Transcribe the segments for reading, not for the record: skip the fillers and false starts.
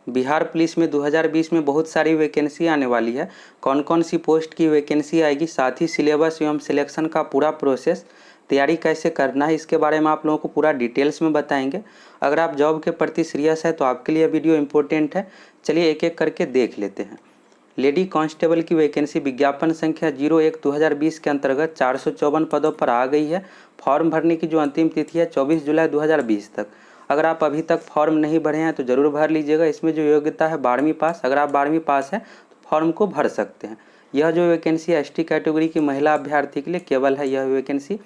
Bihar police में 2020 में बहुत सारी वैकेंसी आने वाली है। कौन कौन सी पोस्ट की वैकेंसी आएगी, साथ ही सिलेबस एवं सिलेक्शन का पूरा प्रोसेस, तैयारी कैसे करना है, इसके बारे में आप लोगों को पूरा डिटेल्स में बताएंगे। अगर आप जॉब के प्रति सीरियस है तो आपके लिए वीडियो इंपॉर्टेंट है। चलिए एक एक करके देख लेते हैं। लेडी कांस्टेबल की वैकेंसी विज्ञापन संख्या 01/2020 के अंतर्गत 454 पदों पर आ गई है। फॉर्म भरने की जो अंतिम तिथि है 24 जुलाई 2020 तक। अगर आप अभी तक फॉर्म नहीं भरे हैं तो ज़रूर भर लीजिएगा। इसमें जो योग्यता है 12वीं पास, अगर आप 12वीं पास है तो फॉर्म को भर सकते हैं। यह जो वैकेंसी है ST कैटेगरी की महिला अभ्यर्थी के लिए केवल है यह वैकेंसी।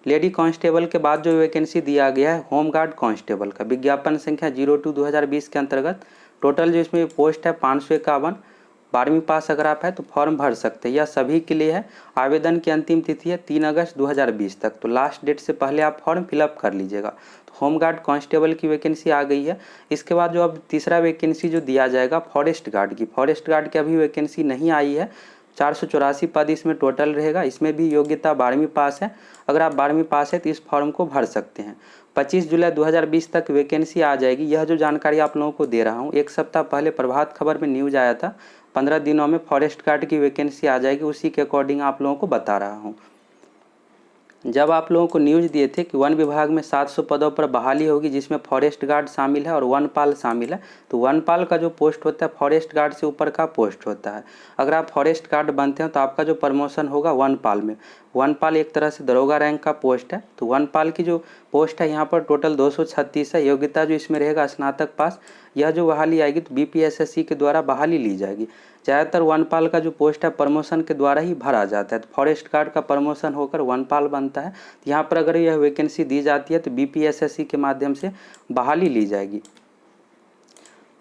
लेडी कांस्टेबल के बाद जो वैकेंसी दिया गया है होमगार्ड कांस्टेबल का, विज्ञापन संख्या 02/2020 के अंतर्गत टोटल जो इसमें पोस्ट है 551। 12वीं पास अगर आप है तो फॉर्म भर सकते हैं। यह सभी के लिए है। आवेदन की अंतिम तिथि है 3 अगस्त 2020 तक, तो लास्ट डेट से पहले आप फॉर्म फिलअप कर लीजिएगा। तो होमगार्ड कांस्टेबल की वैकेंसी आ गई है। इसके बाद जो अब तीसरा वैकेंसी जो दिया जाएगा फॉरेस्ट गार्ड की, फॉरेस्ट गार्ड की अभी वैकेंसी नहीं आई है। 484 पद इसमें टोटल रहेगा। इसमें भी योग्यता 12वीं पास है। अगर आप 12वीं पास है तो इस फॉर्म को भर सकते हैं। 25 जुलाई 2020 तक वैकेंसी आ जाएगी। यह जो जानकारी आप लोगों को दे रहा हूँ, एक सप्ताह पहले प्रभात खबर में न्यूज आया था। 15 दिनों में फॉरेस्ट गार्ड की वैकेंसी आ जाएगी, उसी के अकॉर्डिंग आप लोगों को बता रहा हूँ। जब आप लोगों को न्यूज़ दिए थे कि वन विभाग में 700 पदों पर बहाली होगी, जिसमें फॉरेस्ट गार्ड शामिल है और वनपाल शामिल है, तो वनपाल का जो पोस्ट होता है फॉरेस्ट गार्ड से ऊपर का पोस्ट होता है। अगर आप फॉरेस्ट गार्ड बनते हैं तो आपका जो प्रमोशन होगा वनपाल में। वनपाल एक तरह से दरोगा रैंक का पोस्ट है। तो वनपाल की जो पोस्ट है यहाँ पर टोटल 236 है। योग्यता जो इसमें रहेगा स्नातक पास। यह जो बहाली आएगी तो BPSSC के द्वारा बहाली ली जाएगी। ज़्यादातर वनपाल का जो पोस्ट है प्रमोशन के द्वारा ही भरा जाता है। तो फॉरेस्ट गार्ड का प्रमोशन होकर वनपाल बनता है। तो यहाँ पर अगर यह वैकेंसी दी जाती है तो BPSSC के माध्यम से बहाली ली जाएगी।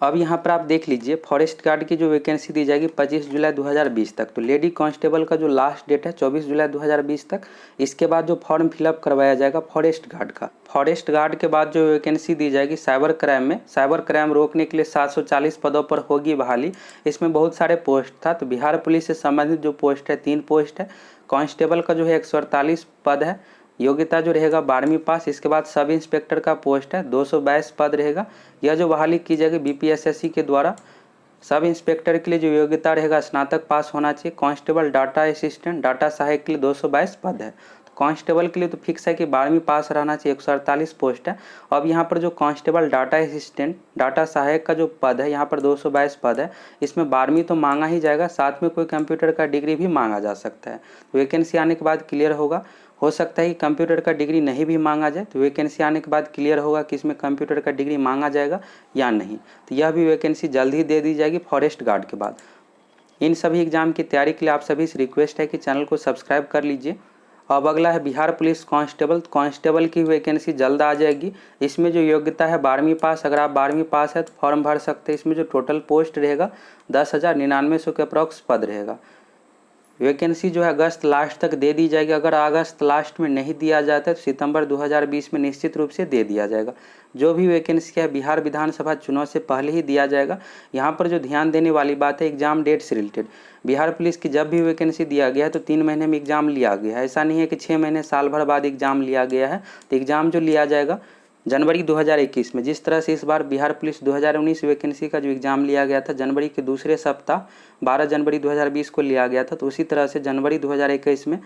अब यहाँ पर आप देख लीजिए, फॉरेस्ट गार्ड की जो वैकेंसी दी जाएगी 25 जुलाई 2020 तक। तो लेडी कांस्टेबल का जो लास्ट डेट है 24 जुलाई 2020 तक। इसके बाद जो फॉर्म फिलअप करवाया जाएगा फॉरेस्ट गार्ड का। फॉरेस्ट गार्ड के बाद जो वैकेंसी दी जाएगी साइबर क्राइम में, साइबर क्राइम रोकने के लिए 740 पदों पर होगी बहाली। इसमें बहुत सारे पोस्ट था। तो बिहार पुलिस से संबंधित जो पोस्ट है 3 पोस्ट है। कांस्टेबल का जो है 148 पद है। योग्यता जो रहेगा 12वीं पास। इसके बाद सब इंस्पेक्टर का पोस्ट है 222 पद रहेगा। यह जो बहाली की जाएगी BPSSC के द्वारा। सब इंस्पेक्टर के लिए जो योग्यता रहेगा स्नातक पास होना चाहिए। कांस्टेबल डाटा असिस्टेंट डाटा सहायक के लिए 222 पद है। तो कांस्टेबल के लिए तो फिक्स है कि 12वीं पास रहना चाहिए। 148 पोस्ट है। अब यहाँ पर जो कांस्टेबल डाटा असिस्टेंट डाटा सहायक का जो पद है यहाँ पर 222 पद है। इसमें 12वीं तो मांगा ही जाएगा, साथ में कोई कंप्यूटर का डिग्री भी मांगा जा सकता है। तो वैकेंसी आने के बाद क्लियर होगा। हो सकता है कि कंप्यूटर का डिग्री नहीं भी मांगा जाए। तो वैकेंसी आने के बाद क्लियर होगा कि इसमें कंप्यूटर का डिग्री मांगा जाएगा या नहीं। तो यह भी वैकेंसी जल्द ही दे दी जाएगी फॉरेस्ट गार्ड के बाद। इन सभी एग्जाम की तैयारी के लिए आप सभी से रिक्वेस्ट है कि चैनल को सब्सक्राइब कर लीजिए। अब अगला है बिहार पुलिस कांस्टेबल। कांस्टेबल की वैकेंसी जल्द आ जाएगी। इसमें जो योग्यता है 12वीं पास। अगर आप 12वीं पास है तो फॉर्म भर सकते हैं। इसमें जो टोटल पोस्ट रहेगा 10,99 के अप्रॉक्स पद रहेगा। वैकेंसी जो है अगस्त लास्ट तक दे दी जाएगी। अगर अगस्त लास्ट में नहीं दिया जाता है तो सितंबर 2020 में निश्चित रूप से दे दिया जाएगा। जो भी वैकेंसी है बिहार विधानसभा चुनाव से पहले ही दिया जाएगा। यहाँ पर जो ध्यान देने वाली बात है एग्जाम डेट से रिलेटेड। बिहार पुलिस की जब भी वैकेंसी दिया गया है तो 3 महीने में एग्जाम लिया गया है। ऐसा नहीं है कि 6 महीने साल भर बाद एग्जाम लिया गया है। तो एग्जाम जो लिया जाएगा जनवरी 2021 में, जिस तरह से इस बार बिहार पुलिस 2019 वैकेंसी का जो एग्ज़ाम लिया गया था जनवरी के दूसरे सप्ताह 12 जनवरी 2020 को लिया गया था, तो उसी तरह से जनवरी 2021 में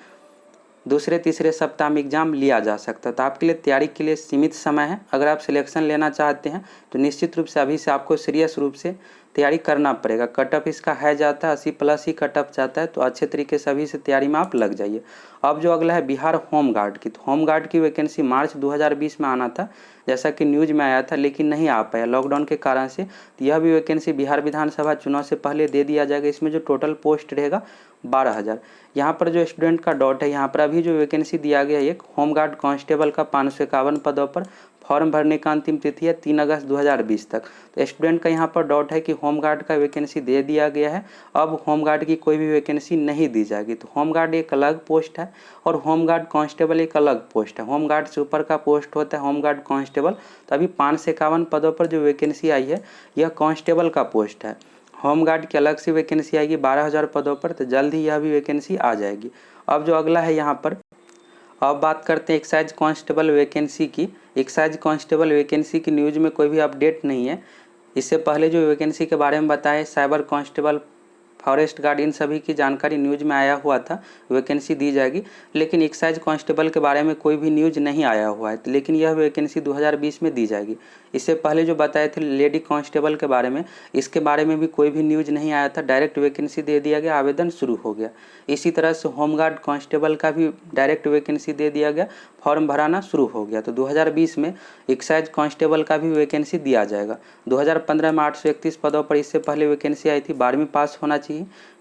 दूसरे तीसरे सप्ताह में एग्जाम लिया जा सकता है। तो आपके लिए तैयारी के लिए सीमित समय है। अगर आप सिलेक्शन लेना चाहते हैं तो निश्चित रूप से अभी से आपको सीरियस रूप से तैयारी करना पड़ेगा। कट ऑफ इसका है जाता है 80+ ही कट ऑफ जाता है। तो अच्छे तरीके से अभी से तैयारी में आप लग जाइए। अब जो अगला है बिहार होम गार्ड की, तो होम गार्ड की वैकेंसी मार्च 2020 में आना था, जैसा कि न्यूज में आया था, लेकिन नहीं आ पाया लॉकडाउन के कारण से। तो यह भी वैकेंसी बिहार विधानसभा चुनाव से पहले दे दिया जाएगा। इसमें जो टोटल पोस्ट रहेगा 12,000। यहाँ पर जो स्टूडेंट का डॉट है, यहाँ पर अभी जो वैकेंसी दिया गया है एक होमगार्ड कांस्टेबल का 551 पदों पर फॉर्म भरने का अंतिम तिथि है 3 अगस्त 2020 तक। तो स्टूडेंट का यहाँ पर डाउट है कि होमगार्ड का वैकेंसी दे दिया गया है, अब होमगार्ड की कोई भी वैकेंसी नहीं दी जाएगी। तो होमगार्ड एक अलग पोस्ट है और होमगार्ड कांस्टेबल एक अलग पोस्ट है। होमगार्ड से ऊपर का पोस्ट होता है होमगार्ड कांस्टेबल। तो अभी 551 पदों पर जो वैकेंसी आई है यह कांस्टेबल का पोस्ट है। होमगार्ड की अलग से वैकेंसी आएगी 12,000 पदों पर। तो जल्द ही यह भी वैकेंसी आ जाएगी। अब जो अगला है यहाँ पर, अब बात करते हैं एक्साइज कांस्टेबल वैकेंसी की। एक्साइज कांस्टेबल वैकेंसी की न्यूज़ में कोई भी अपडेट नहीं है। इससे पहले जो वैकेंसी के बारे में बताए, साइबर कांस्टेबल, फॉरेस्ट गार्ड, इन सभी की जानकारी न्यूज़ में आया हुआ था, वैकेंसी दी जाएगी। लेकिन एक्साइज कांस्टेबल के बारे में कोई भी न्यूज़ नहीं आया हुआ है, लेकिन यह वैकेंसी 2020 में दी जाएगी। इससे पहले जो बताए थे लेडी कांस्टेबल के बारे में, इसके बारे में भी कोई भी न्यूज़ नहीं आया था, डायरेक्ट वैकेंसी दे दिया गया, आवेदन शुरू हो गया। इसी तरह से होमगार्ड कांस्टेबल का भी डायरेक्ट वैकेंसी दे दिया गया, फॉर्म भराना शुरू हो गया। तो 2020 में एक्साइज कांस्टेबल का भी वैकेंसी दिया जाएगा। 2015 में 831 पदों पर इससे पहले वैकेंसी आई थी, 12वीं पास होना चाहिए।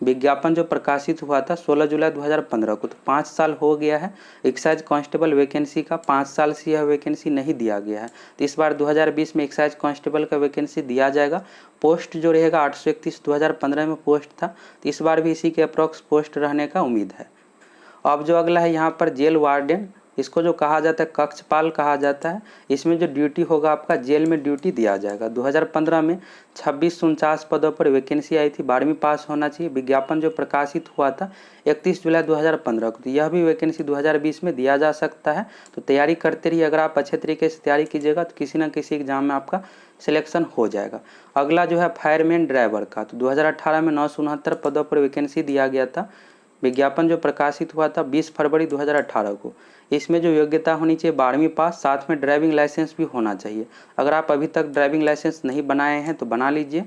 विज्ञापन जो प्रकाशित हुआ था 16 जुलाई 2015 को, तो 5 साल हो गया है एक्साइज कांस्टेबल वैकेंसी का, 5 साल से यह वैकेंसी नहीं दिया गया है। तो इस बार 2020 में एक्साइज कांस्टेबल का वैकेंसी दिया जाएगा। पोस्ट जो रहेगा 831 2015 में पोस्ट था, तो इस बार भी इसी के अप्रॉक्स पोस्ट रहने का उम्मीद है। अब जो अगला है यहाँ पर जेल वार्डन, इसको जो कहा जाता है कक्षपाल कहा जाता है। इसमें जो ड्यूटी होगा आपका जेल में ड्यूटी दिया जाएगा। 2015 में 2649 पदों पर वैकेंसी आई थी, 12वीं पास होना चाहिए। विज्ञापन जो प्रकाशित हुआ था 31 जुलाई 2015 को, तो यह भी वैकेंसी 2020 में दिया जा सकता है। तो तैयारी करते रहिए, अगर आप अच्छे तरीके से तैयारी कीजिएगा तो किसी न किसी एग्जाम में आपका सिलेक्शन हो जाएगा। अगला जो है फायरमैन ड्राइवर का, तो 2018 में 969 पदों पर वैकेंसी दिया गया था। विज्ञापन जो प्रकाशित हुआ था 20 फरवरी 2018 को। इसमें जो योग्यता होनी चाहिए 12वीं पास, साथ में ड्राइविंग लाइसेंस भी होना चाहिए। अगर आप अभी तक ड्राइविंग लाइसेंस नहीं बनाए हैं तो बना लीजिए।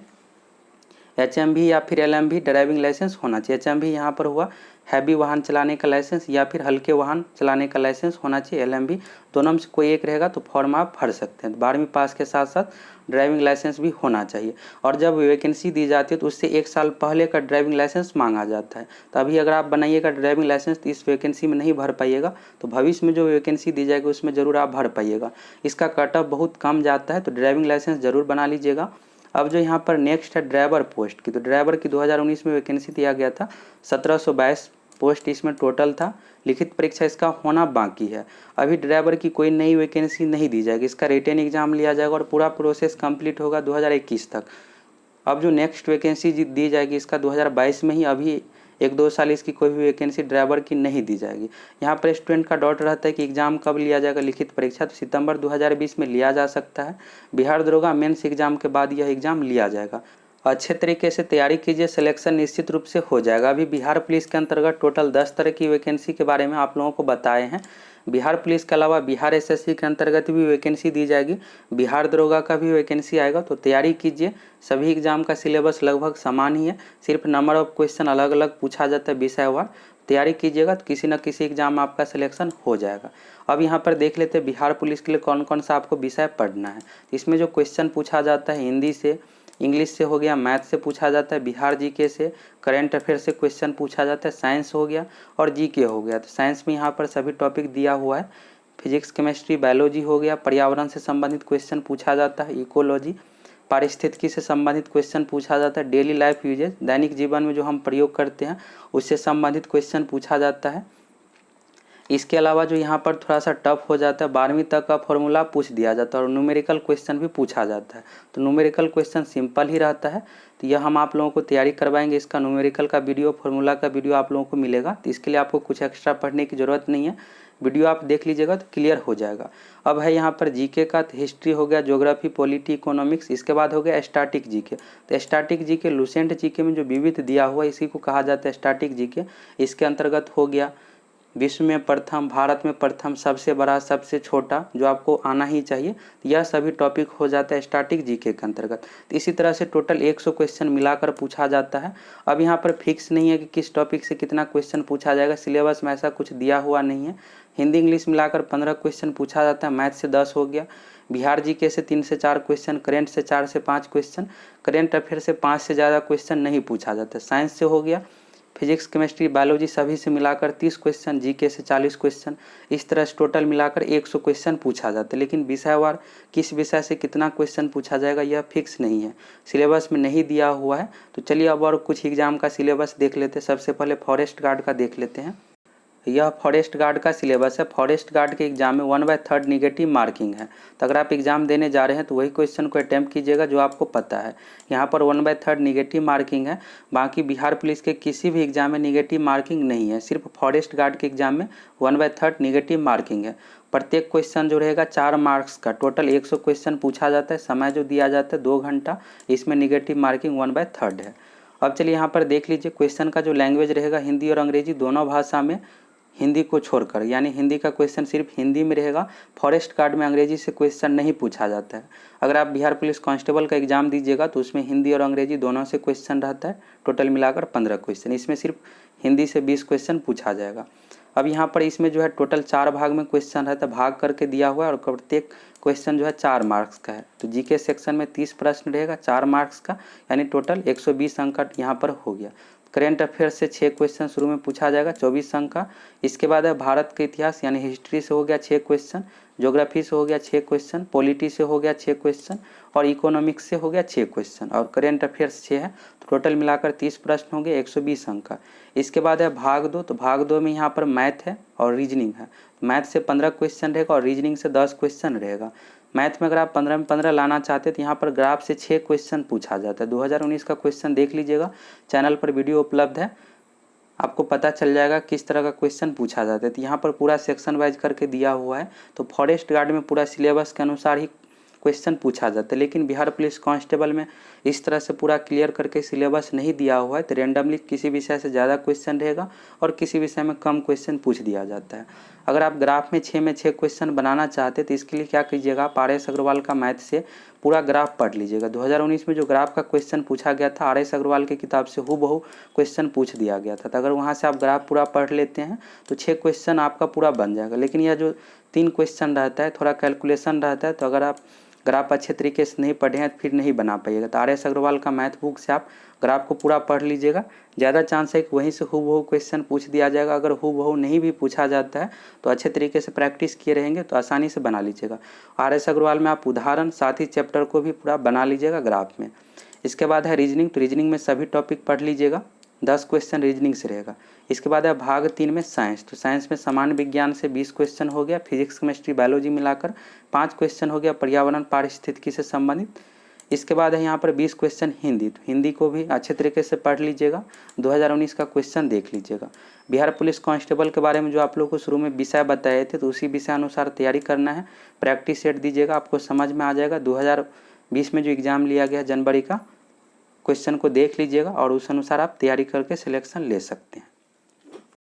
HMV या फिर LMV ड्राइविंग लाइसेंस होना चाहिए। HMV यहाँ पर हुआ हैवी वाहन चलाने का लाइसेंस, या फिर हल्के वाहन चलाने का लाइसेंस होना चाहिए। LMV दोनों में से कोई एक रहेगा तो फॉर्म आप भर सकते हैं। 12वीं पास के साथ साथ ड्राइविंग लाइसेंस भी होना चाहिए। और जब वैकेंसी दी जाती है तो उससे 1 साल पहले का ड्राइविंग लाइसेंस मांगा जाता है। तो अभी अगर आप बनाइएगा ड्राइविंग लाइसेंस तो इस वैकेंसी में नहीं भर पाइएगा, तो भविष्य में जो वैकेंसी दी जाएगी उसमें ज़रूर आप भर पाइएगा। इसका कट ऑफ बहुत कम जाता है, तो ड्राइविंग लाइसेंस ज़रूर बना लीजिएगा। अब जो यहाँ पर नेक्स्ट है ड्राइवर पोस्ट की, तो ड्राइवर की 2019 में वैकेंसी दिया गया था, 1722 पोस्ट इसमें टोटल था। लिखित परीक्षा इसका होना बाकी है। अभी ड्राइवर की कोई नई वैकेंसी नहीं दी जाएगी, इसका रिटन एग्जाम लिया जाएगा और पूरा प्रोसेस कंप्लीट होगा 2021 तक। अब जो नेक्स्ट वैकेंसी दी जाएगी इसका 2022 में ही, अभी 1-2 साल इसकी कोई भी वैकेंसी ड्राइवर की नहीं दी जाएगी। यहाँ पर स्टूडेंट का डाउट रहता है कि एग्जाम कब लिया जाएगा लिखित परीक्षा, तो सितंबर 2020 में लिया जा सकता है। बिहार दरोगा मेंस एग्जाम के बाद यह एग्जाम लिया जाएगा। अच्छे तरीके से तैयारी कीजिए, सिलेक्शन निश्चित रूप से हो जाएगा। अभी बिहार पुलिस के अंतर्गत टोटल 10 तरह की वैकेंसी के बारे में आप लोगों को बताए हैं। बिहार पुलिस के अलावा बिहार SSC के अंतर्गत भी वैकेंसी दी जाएगी, बिहार दरोगा का भी वैकेंसी आएगा। तो तैयारी कीजिए। सभी एग्जाम का सिलेबस लगभग समान ही है, सिर्फ नंबर ऑफ क्वेश्चन अलग अलग पूछा जाता है विषयवार। तैयारी कीजिएगा तो किसी न किसी एग्जाम में आपका सिलेक्शन हो जाएगा। अब यहाँ पर देख लेते हैं बिहार पुलिस के लिए कौन कौन सा आपको विषय पढ़ना है। इसमें जो क्वेश्चन पूछा जाता है हिंदी से, इंग्लिश से हो गया, मैथ से पूछा जाता है, बिहार GK से, करंट अफेयर से क्वेश्चन पूछा जाता है, साइंस हो गया और GK हो गया। तो साइंस में यहाँ पर सभी टॉपिक दिया हुआ है। फिजिक्स, केमिस्ट्री, बायोलॉजी हो गया, पर्यावरण से संबंधित क्वेश्चन पूछा जाता है, इकोलॉजी, पारिस्थितिकी से संबंधित क्वेश्चन पूछा जाता है, डेली लाइफ यूजेज, दैनिक जीवन में जो हम प्रयोग करते हैं उससे संबंधित क्वेश्चन पूछा जाता है। इसके अलावा जो यहाँ पर थोड़ा सा टफ हो जाता है, 12वीं तक का फॉर्मूला पूछ दिया जाता है और न्यूमेरिकल क्वेश्चन भी पूछा जाता है। तो न्यूमेरिकल क्वेश्चन सिंपल ही रहता है, तो यह हम आप लोगों को तैयारी करवाएंगे। इसका न्यूमेरिकल का वीडियो, फॉर्मूला का वीडियो आप लोगों को मिलेगा, तो इसके लिए आपको कुछ एक्स्ट्रा पढ़ने की ज़रूरत नहीं है, वीडियो आप देख लीजिएगा तो क्लियर हो जाएगा। अब है यहाँ पर GK का, तो हिस्ट्री हो गया, ज्योग्राफी, पॉलिटी, इकोनॉमिक्स। इसके बाद हो गया स्टैटिक GK। तो स्टैटिक GK लुसेंट GK में जो विविध दिया हुआ इसी को कहा जाता है स्टैटिक GK। इसके अंतर्गत हो गया विश्व में प्रथम, भारत में प्रथम, सबसे बड़ा, सबसे छोटा, जो आपको आना ही चाहिए। यह सभी टॉपिक हो जाता है स्टैटिक GK के अंतर्गत। तो इसी तरह से टोटल 100 क्वेश्चन मिलाकर पूछा जाता है। अब यहाँ पर फिक्स नहीं है कि किस टॉपिक से कितना क्वेश्चन पूछा जाएगा, सिलेबस में ऐसा कुछ दिया हुआ नहीं है। हिंदी इंग्लिश मिलाकर 15 क्वेश्चन पूछा जाता है, मैथ से 10 हो गया, बिहार GK से 3 से 4 क्वेश्चन, करेंट से 4 से 5 क्वेश्चन, करेंट अफेयर से 5 से ज़्यादा क्वेश्चन नहीं पूछा जाता। साइंस से हो गया, फिजिक्स, केमिस्ट्री, बायोलॉजी सभी से मिलाकर 30 क्वेश्चन, GK से 40 क्वेश्चन। इस तरह से टोटल मिलाकर 100 क्वेश्चन पूछा जाता है। लेकिन विषयवार किस विषय से कितना क्वेश्चन पूछा जाएगा यह फिक्स नहीं है, सिलेबस में नहीं दिया हुआ है। तो चलिए अब और कुछ एग्जाम का सिलेबस देख लेते हैं। सबसे पहले फॉरेस्ट गार्ड का देख लेते हैं। यह फॉरेस्ट गार्ड का सिलेबस है। फॉरेस्ट गार्ड के एग्जाम में 1/3 निगेटिव मार्किंग है। तो अगर आप एग्जाम देने जा रहे हैं तो वही क्वेश्चन को अटैम्प्ट कीजिएगा जो आपको पता है। यहाँ पर 1/3 निगेटिव मार्किंग है। बाकी बिहार पुलिस के किसी भी एग्जाम में निगेटिव मार्किंग नहीं है, सिर्फ फॉरेस्ट गार्ड के एग्जाम में 1/3 निगेटिव मार्किंग है। प्रत्येक क्वेश्चन जो रहेगा 4 मार्क्स का, टोटल 100 क्वेश्चन पूछा जाता है। समय जो दिया जाता है 2 घंटा, इसमें निगेटिव मार्किंग 1/3 है। अब चलिए यहाँ पर देख लीजिए क्वेश्चन का जो लैंग्वेज रहेगा हिंदी और अंग्रेजी दोनों भाषा में, हिंदी को छोड़कर, यानी हिंदी का क्वेश्चन सिर्फ हिंदी में रहेगा। फॉरेस्ट गार्ड में अंग्रेजी से क्वेश्चन नहीं पूछा जाता है। अगर आप बिहार पुलिस कांस्टेबल का एग्जाम दीजिएगा तो उसमें हिंदी और अंग्रेजी दोनों से क्वेश्चन रहता है, टोटल मिलाकर 15 क्वेश्चन। इसमें सिर्फ हिंदी से 20 क्वेश्चन पूछा जाएगा। अब यहाँ पर इसमें जो है टोटल 4 भाग में क्वेश्चन रहता है, भाग करके दिया हुआ है, और प्रत्येक क्वेश्चन जो है 4 मार्क्स का है। तो जीके सेक्शन में 30 प्रश्न रहेगा 4 मार्क्स का, यानी टोटल 120 अंक का यहाँ पर हो गया। करेंट अफेयर्स से 6 क्वेश्चन शुरू में पूछा जाएगा 24 अंक का। इसके बाद है भारत का इतिहास यानी हिस्ट्री से हो गया 6 क्वेश्चन, ज्योग्राफी से हो गया 6 क्वेश्चन, पॉलिटी से हो गया 6 क्वेश्चन, और इकोनॉमिक्स से हो गया 6 क्वेश्चन, और करेंट अफेयर्स 6 है। तो टोटल मिलाकर 30 प्रश्न हो गए 120 अंक का। इसके बाद है भाग 2। तो भाग 2 में यहाँ पर मैथ है और रीजनिंग है। मैथ से 15 क्वेश्चन रहेगा और रीजनिंग से 10 क्वेश्चन रहेगा। मैथ में अगर आप 15 में 15 लाना चाहते हैं तो यहाँ पर ग्राफ से 6 क्वेश्चन पूछा जाता है। 2019 का क्वेश्चन देख लीजिएगा, चैनल पर वीडियो उपलब्ध है, आपको पता चल जाएगा किस तरह का क्वेश्चन पूछा जाता है। तो यहाँ पर पूरा सेक्शन वाइज करके दिया हुआ है। तो फॉरेस्ट गार्ड में पूरा सिलेबस के अनुसार ही क्वेश्चन पूछा जाता है, लेकिन बिहार पुलिस कांस्टेबल में इस तरह से पूरा क्लियर करके सिलेबस नहीं दिया हुआ है। तो रेंडमली किसी विषय से ज़्यादा क्वेश्चन रहेगा और किसी विषय में कम क्वेश्चन पूछ दिया जाता है। अगर आप ग्राफ में 6 क्वेश्चन बनाना चाहते हैं तो इसके लिए क्या कीजिएगा, आप RS अग्रवाल का मैथ से पूरा ग्राफ पढ़ लीजिएगा। 2019 में जो ग्राफ का क्वेश्चन पूछा गया था RS अग्रवाल की किताब से हूबहू क्वेश्चन पूछ दिया गया था। तो अगर वहाँ से आप ग्राफ पूरा पढ़ लेते हैं तो 6 क्वेश्चन आपका पूरा बन जाएगा। लेकिन यह जो 3 क्वेश्चन रहता है थोड़ा कैलकुलेशन रहता है, तो अगर आप ग्राफ अच्छे तरीके से नहीं पढ़े हैं तो फिर नहीं बना पाइएगा। तो RS अग्रवाल का मैथ बुक से आप ग्राफ को पूरा पढ़ लीजिएगा, ज़्यादा चांस है कि वहीं से हूबहू क्वेश्चन पूछ दिया जाएगा। अगर हूबहू नहीं भी पूछा जाता है तो अच्छे तरीके से प्रैक्टिस किए रहेंगे तो आसानी से बना लीजिएगा। RS अग्रवाल में आप उदाहरण साथ ही चैप्टर को भी पूरा बना लीजिएगा ग्राफ में। इसके बाद है रीजनिंग। तो रीजनिंग में सभी टॉपिक पढ़ लीजिएगा, 10 क्वेश्चन रीजनिंग से रहेगा। इसके बाद है भाग 3 में साइंस। तो साइंस में सामान्य विज्ञान से 20 क्वेश्चन हो गया, फिजिक्स केमिस्ट्री बायोलॉजी मिलाकर 5 क्वेश्चन हो गया, पर्यावरण पारिस्थितिकी से संबंधित। इसके बाद है यहाँ पर 20 क्वेश्चन हिंदी। तो हिंदी को भी अच्छे तरीके से पढ़ लीजिएगा, 2019 का क्वेश्चन देख लीजिएगा। बिहार पुलिस कांस्टेबल के बारे में जो आप लोग को शुरू में विषय बताए थे तो उसी विषय अनुसार तैयारी करना है, प्रैक्टिस सेट दीजिएगा, आपको समझ में आ जाएगा। 2020 में जो एग्ज़ाम लिया गया जनवरी का, क्वेश्चन को देख लीजिएगा और उस अनुसार आप तैयारी करके सिलेक्शन ले सकते हैं।